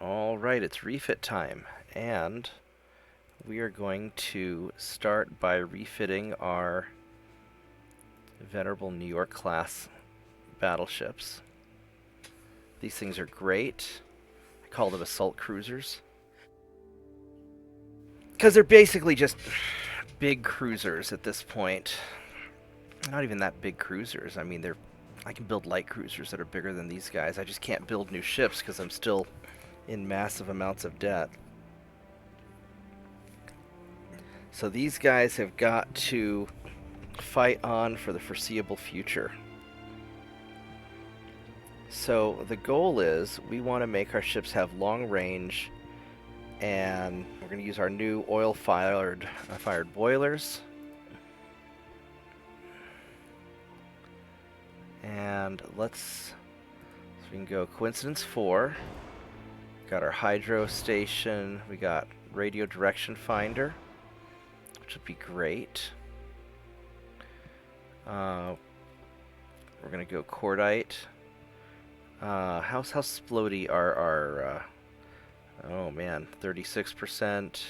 Alright, it's refit time, and we are going to start by refitting our venerable New York class battleships. These things are great. I call them assault cruisers, because they're basically just big cruisers at this point. Not even that big cruisers. I mean, I can build light cruisers that are bigger than these guys. I just can't build new ships because I'm still in massive amounts of debt. So these guys have got to fight on for the foreseeable future. So the goal is we want to make our ships have long range, and we're going to use our new oil-fired boilers. And so we can go coincidence 4. Got our hydro station. We got radio direction finder, which would be great. We're gonna go cordite. How splody are our? Oh man, 36%,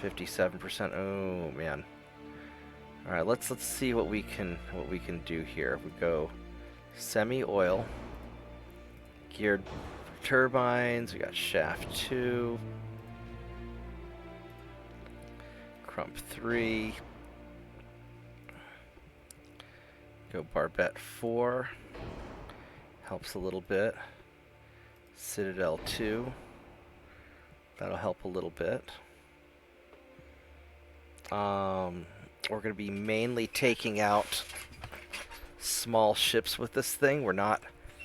57%. Oh man. All right, let's see what we can do here. We go semi-oil, geared for turbines. We got shaft 2, crump 3. Go barbette 4. Helps a little bit. Citadel 2. That'll help a little bit. We're going to be mainly taking out small ships with this thing.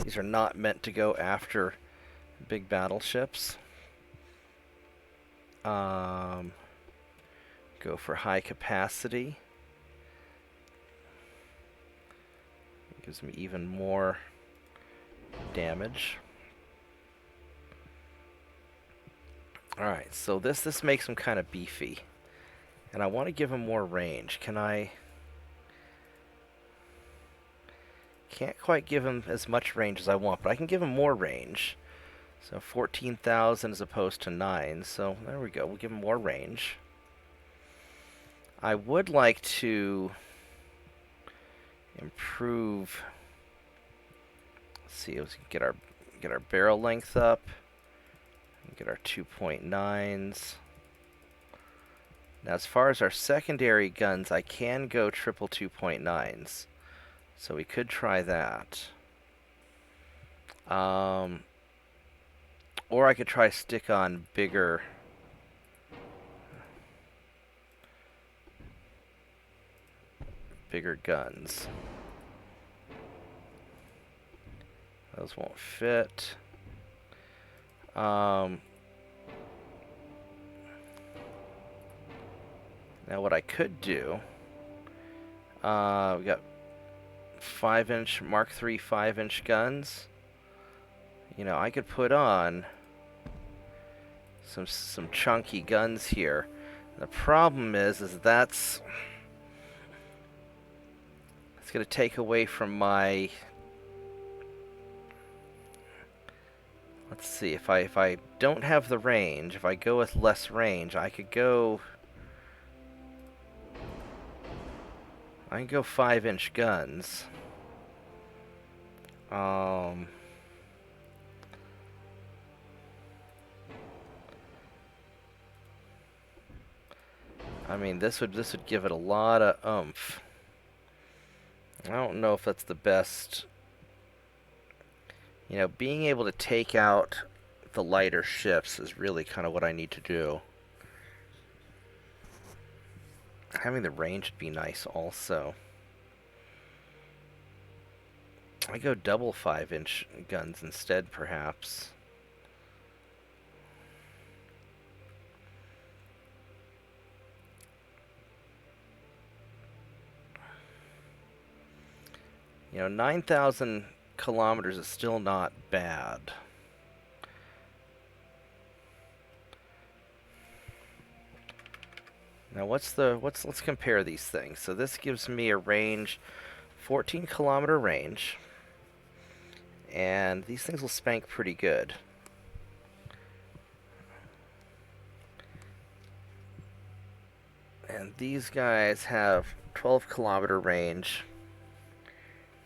These are not meant to go after big battleships. Go for high capacity. Gives me even more damage. Alright, so this makes him kind of beefy. And I want to give him more range. Can't quite give him as much range as I want, but I can give him more range. So 14,000 as opposed to 9. So there we go. We'll give him more range. I would like to improve. Let's see. Let's get our barrel length up. Get our 2.9s. Now, as far as our secondary guns, I can go triple 2.9s. So we could try that. Or I could try stick on bigger guns. Those won't fit. Now what I could do, we got 5-inch Mark III 5-inch guns. You know, I could put on some chunky guns here. The problem is that's it's going to take away from my. Let's see, if I don't have the range, if I go with less range, I can go 5-inch guns. I mean, this would give it a lot of oomph. I don't know if that's the best. You know, being able to take out the lighter ships is really kind of what I need to do. Having the range would be nice also. I go double 5-inch guns instead, perhaps. You know, 9,000 kilometers is still not bad. Now let's compare these things. So this gives me a range, 14-kilometer range, and these things will spank pretty good. And these guys have 12-kilometer range.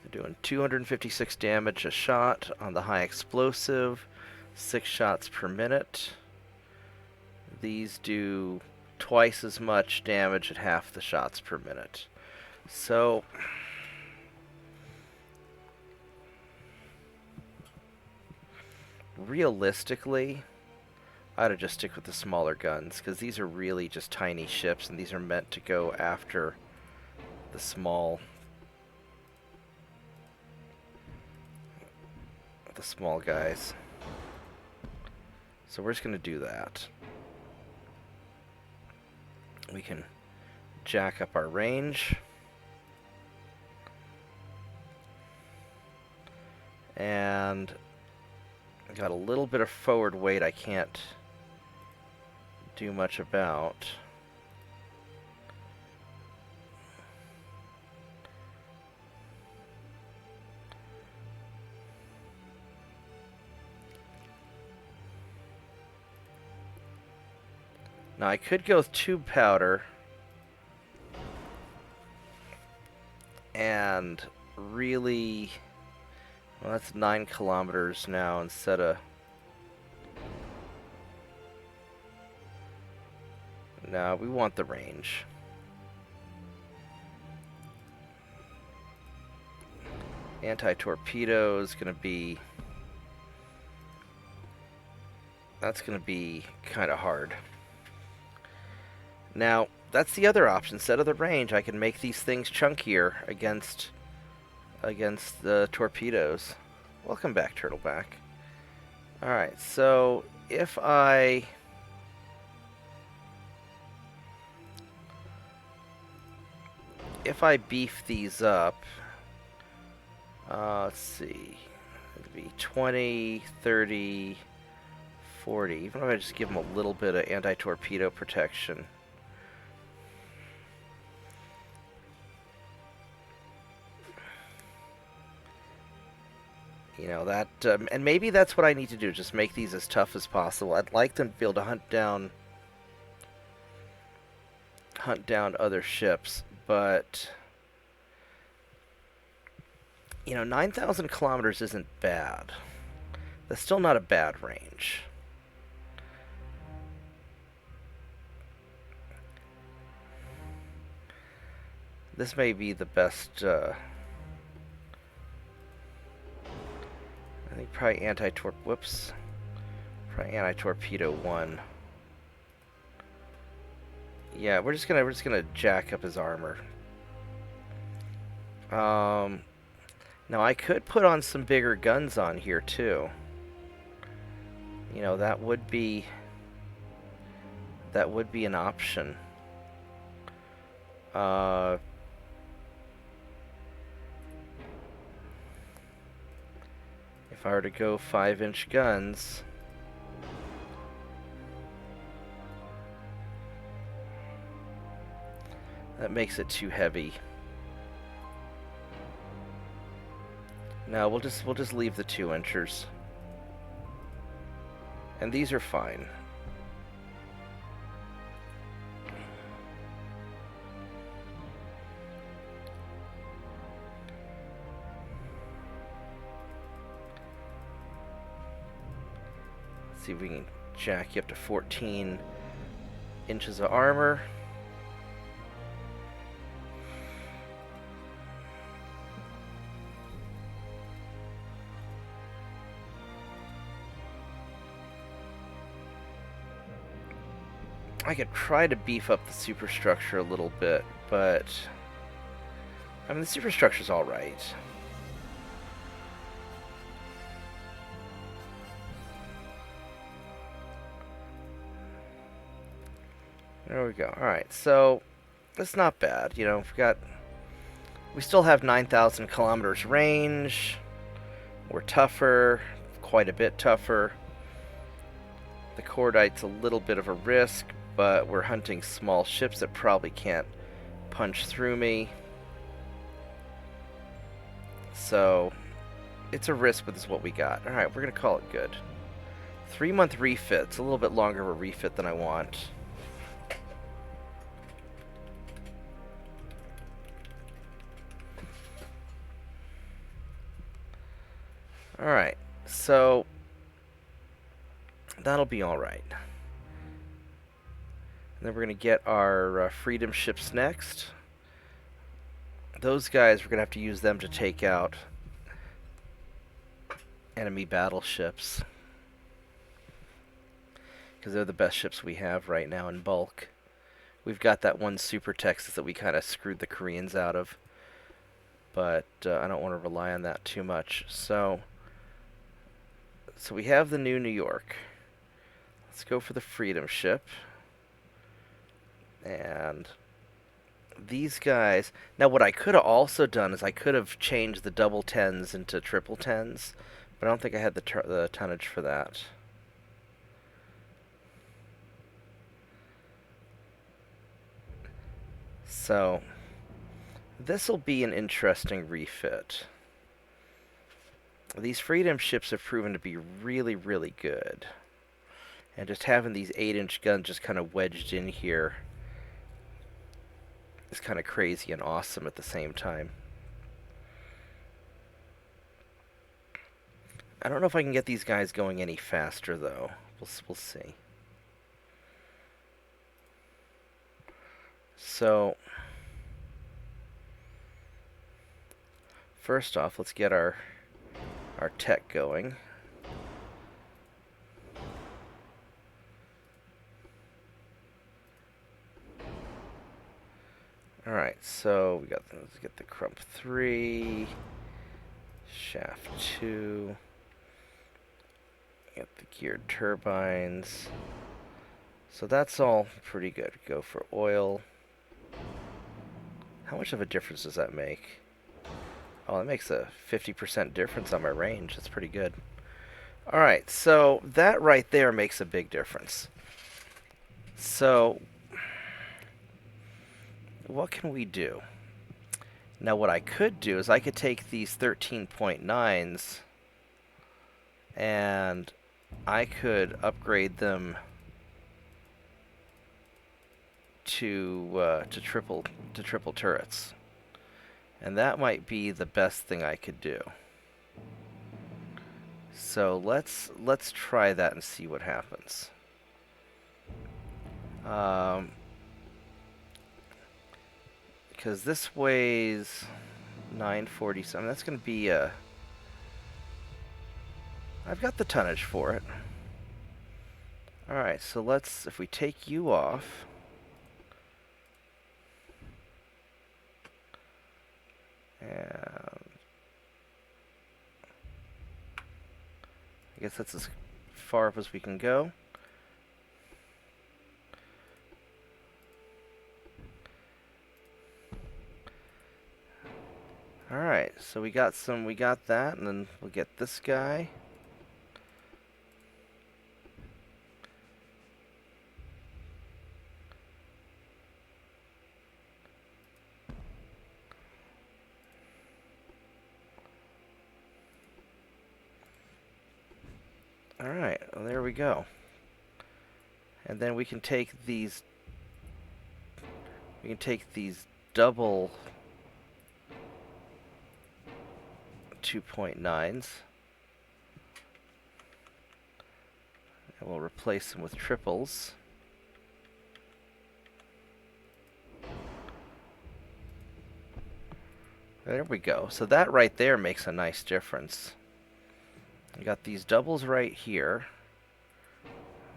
They're doing 256 damage a shot on the high explosive, 6 shots per minute. These do twice as much damage at half the shots per minute. So realistically, I ought to just stick with the smaller guns, because these are really just tiny ships, and these are meant to go after the small guys. So we're just going to do that. We can jack up our range. And I got a little bit of forward weight I can't do much about. Now I could go with tube powder and really, well, that's 9 kilometers now instead of, no, we want the range. Anti-torpedo is going to be, that's going to be kind of hard. Now, that's the other option. Instead of the range, I can make these things chunkier against the torpedoes. Welcome back, Turtleback. Alright, so if I beef these up, let's see, it'd be 20, 30, 40. Even if I just give them a little bit of anti-torpedo protection. You know, that, and maybe that's what I need to do, just make these as tough as possible. I'd like them to be able to hunt down other ships, but, you know, 9,000 kilometers isn't bad. That's still not a bad range. This may be the best, I think probably anti-torpedo 1. Yeah, we're just gonna jack up his armor. Now I could put on some bigger guns on here too. You know, that would be an option. If I were to go 5-inch guns, that makes it too heavy. No, we'll just leave the 2-inchers. And these are fine. See if we can jack you up to 14 inches of armor. I could try to beef up the superstructure a little bit, but I mean, the superstructure's all right. There we go. Alright, so that's not bad. You know, we still have 9,000 kilometers range. We're tougher, quite a bit tougher. The Cordite's a little bit of a risk, but we're hunting small ships that probably can't punch through me. So it's a risk, but this is what we got. Alright, we're going to call it good. 3-month refit. It's a little bit longer of a refit than I want. Alright, so that'll be alright. And then we're going to get our freedom ships next. Those guys, we're going to have to use them to take out enemy battleships, because they're the best ships we have right now in bulk. We've got that one Super Texas that we kind of screwed the Koreans out of, but I don't want to rely on that too much. So we have the new New York. Let's go for the freedom ship. And these guys... Now, what I could have also done is I could have changed the double 10s into triple 10s, but I don't think I had the tonnage for that. So, this will be an interesting refit. These freedom ships have proven to be really, really good. And just having these 8-inch guns just kind of wedged in here is kind of crazy and awesome at the same time. I don't know if I can get these guys going any faster, though. We'll see. So, first off, let's get our tech going. Alright, so let's get the Crump 3, Shaft 2, get the geared turbines. So that's all pretty good. Go for oil. How much of a difference does that make? Oh, that makes a 50% difference on my range. That's pretty good. Alright, so that right there makes a big difference. So, what can we do? Now, what I could do is I could take these 13.9s and I could upgrade them to triple turrets, and that might be the best thing I could do. So let's try that and see what happens. Because this weighs 947. That's going to be a... I've got the tonnage for it. Alright, so let's... If we take you off... And... I guess that's as far up as we can go. Alright, so we got that, and then we'll get this guy. Alright, well, there we go. And then we can take these double 2.9s and we'll replace them with triples. There we go. So that right there makes a nice difference. We got these doubles right here,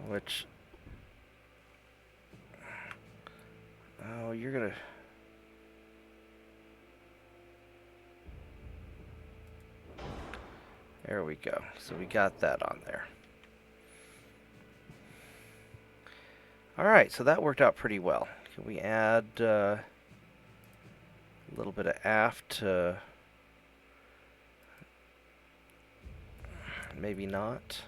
which... Oh, you're gonna... There we go. So we got that on there. Alright, so that worked out pretty well. Can we add a little bit of aft? Maybe not.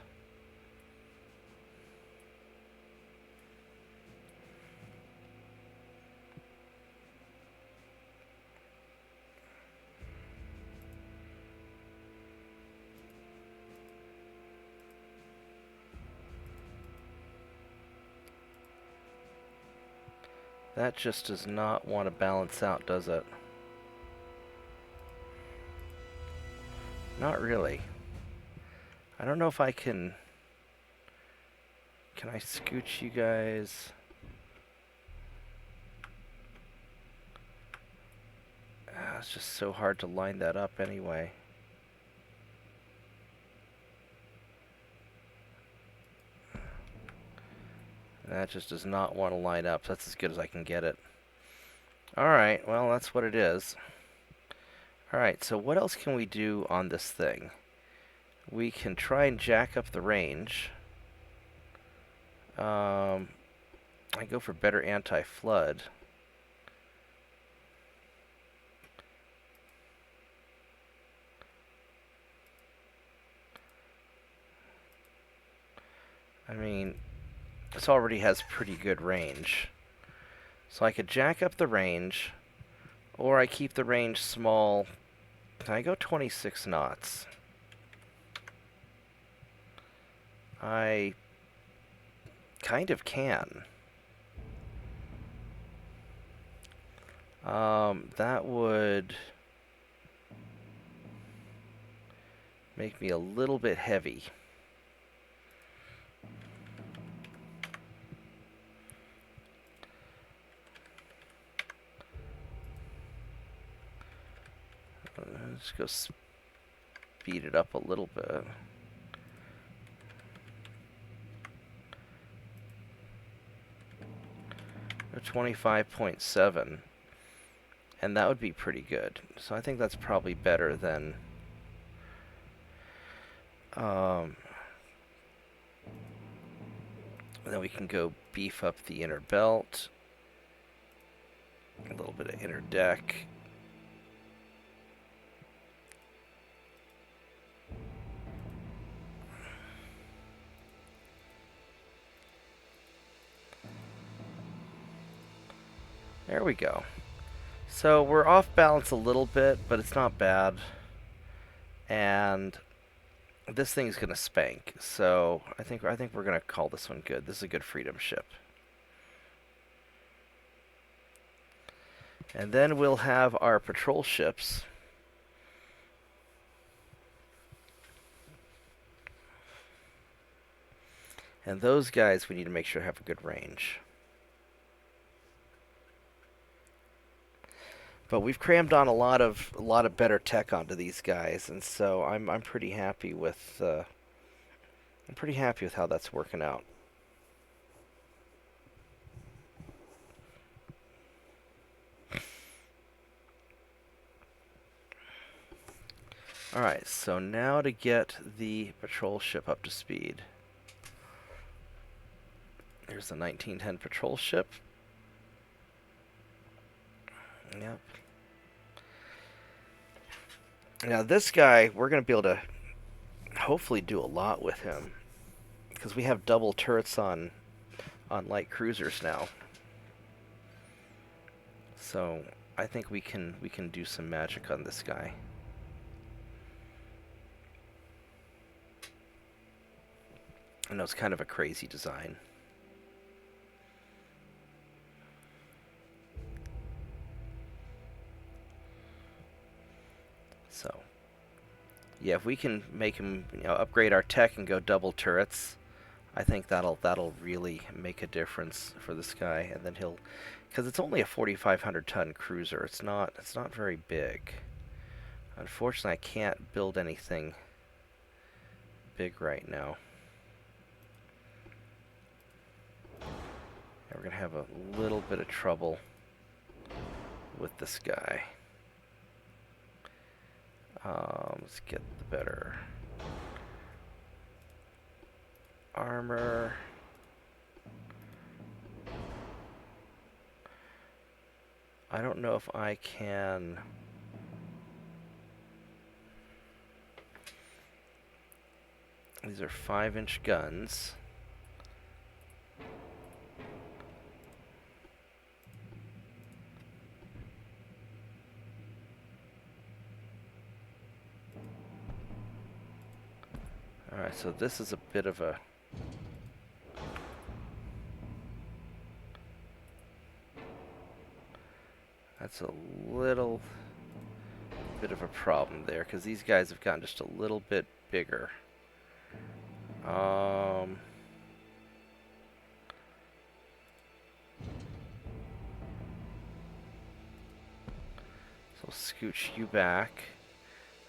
That just does not want to balance out, does it? Not really. I don't know if I can... Can I scooch you guys? It's just so hard to line that up anyway. That just does not want to line up. That's as good as I can get it. Alright, well, that's what it is. Alright, so what else can we do on this thing? We can try and jack up the range. I go for better anti-flood. I mean, this already has pretty good range. So I could jack up the range, or I keep the range small. Can I go 26 knots? I kind of can. That would make me a little bit heavy. Let's go speed it up a little bit. Or 25.7. And that would be pretty good. So I think that's probably better than... then we can go beef up the inner belt. A little bit of inner deck. There we go. So we're off balance a little bit, but it's not bad. And this thing's gonna spank. So I think we're gonna call this one good. This is a good freedom ship. And then we'll have our patrol ships. And those guys we need to make sure have a good range. But we've crammed on a lot of better tech onto these guys, and so I'm pretty happy with how that's working out. All right, so now to get the patrol ship up to speed. Here's the 1910 patrol ship. Yep. Now this guy, we're going to be able to hopefully do a lot with him, because we have double turrets on light cruisers now. So I think we can do some magic on this guy. I know it's kind of a crazy design. So, yeah, if we can make him, upgrade our tech and go double turrets, I think that'll really make a difference for this guy. And then because it's only a 4,500 ton cruiser, it's not very big. Unfortunately, I can't build anything big right now. And we're gonna have a little bit of trouble with this guy. Let's get the better armor. I don't know if I can... These are 5-inch guns. Alright, so this is a bit of a... That's a little bit of a problem there, because these guys have gotten just a little bit bigger. So scooch you back.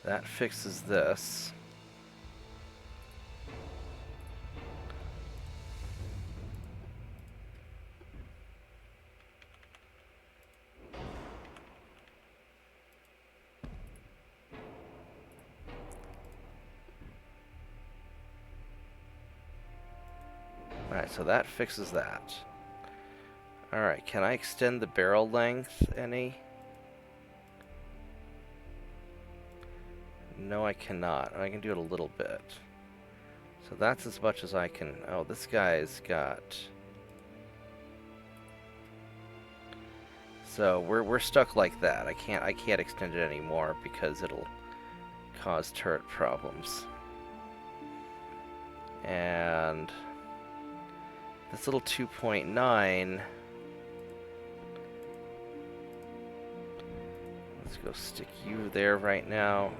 That fixes this. Alright, so that fixes that. Alright, can I extend the barrel length any? No, I cannot. I can do it a little bit. So that's as much as I can... Oh, this guy's got... So we're stuck like that. I can't extend it anymore because it'll cause turret problems. And this little 2.9... Let's go stick you there right now.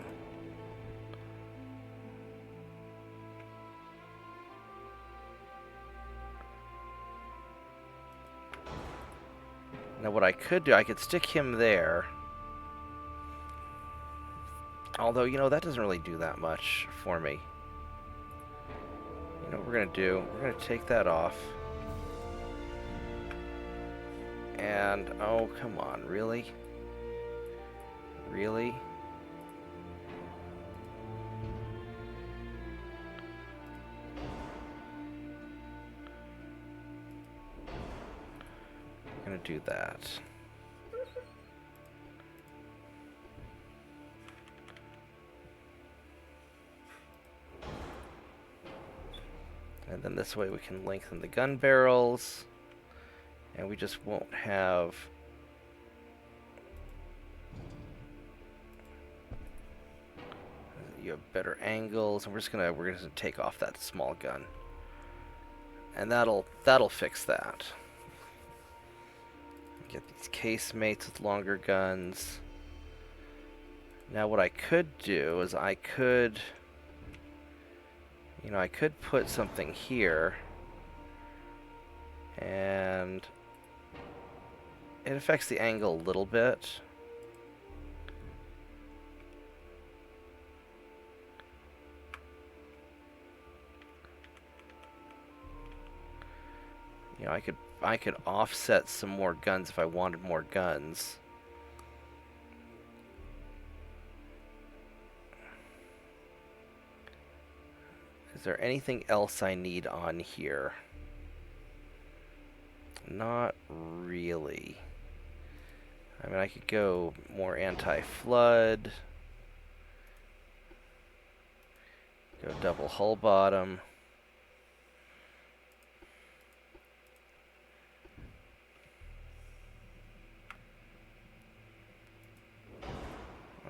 Now what I could do, I could stick him there. Although, you know, that doesn't really do that much for me. You know what we're going to do? We're going to take that off. And, oh, come on, really? Really? We're going to do that. And then this way we can lengthen the gun barrels. And we just won't have... You have better angles, and we're gonna take off that small gun. And that'll fix that. Get these casemates with longer guns. Now what I could do is I could put something here, and it affects the angle a little bit. You know, I could offset some more guns if I wanted more guns. Is there anything else I need on here? Not really. I mean, I could go more anti-flood. Go double hull bottom.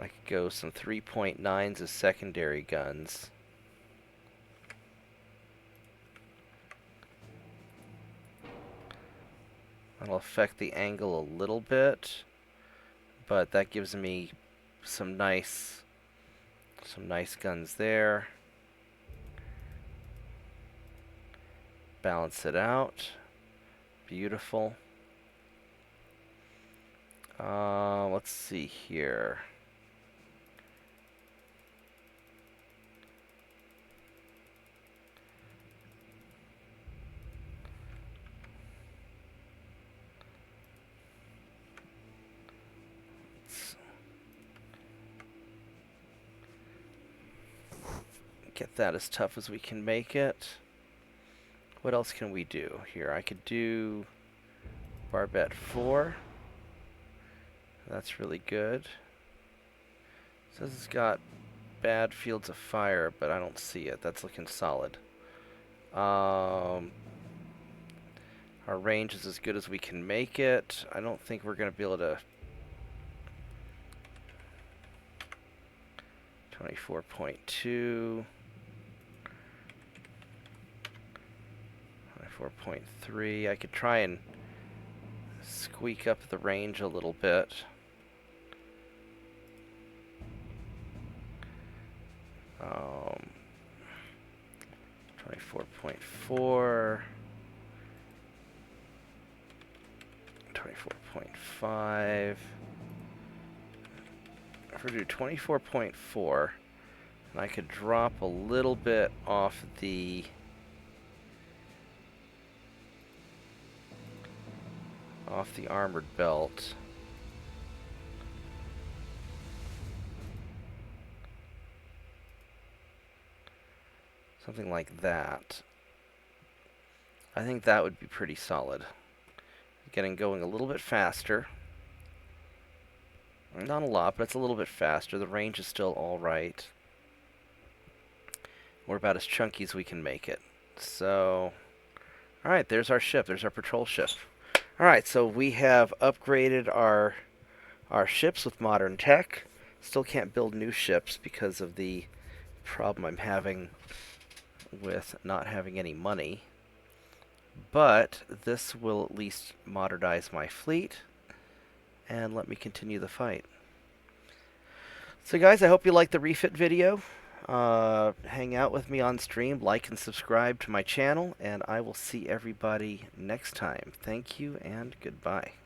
I could go some 3.9s as secondary guns. That'll affect the angle a little bit, but that gives me some nice guns there. Balance it out. Beautiful. Let's see here. Get that as tough as we can make it. What else can we do here? I could do barbette 4. That's really good. It says it's got bad fields of fire, but I don't see it. That's looking solid. Our range is as good as we can make it. I don't think we're going to be able to... 24.2. 4.3. I could try and squeak up the range a little bit. 24.4. 24.5. If we do 24.4, and I could drop a little bit off the armored belt. Something like that. I think that would be pretty solid. Getting going a little bit faster. Not a lot, but it's a little bit faster. The range is still alright. We're about as chunky as we can make it. So, alright, there's our ship. There's our patrol ship. Alright, so we have upgraded our ships with modern tech. Still can't build new ships because of the problem I'm having with not having any money. But this will at least modernize my fleet and let me continue the fight. So guys, I hope you liked the refit video. Hang out with me on stream, like and subscribe to my channel, and I will see everybody next time. Thank you and goodbye.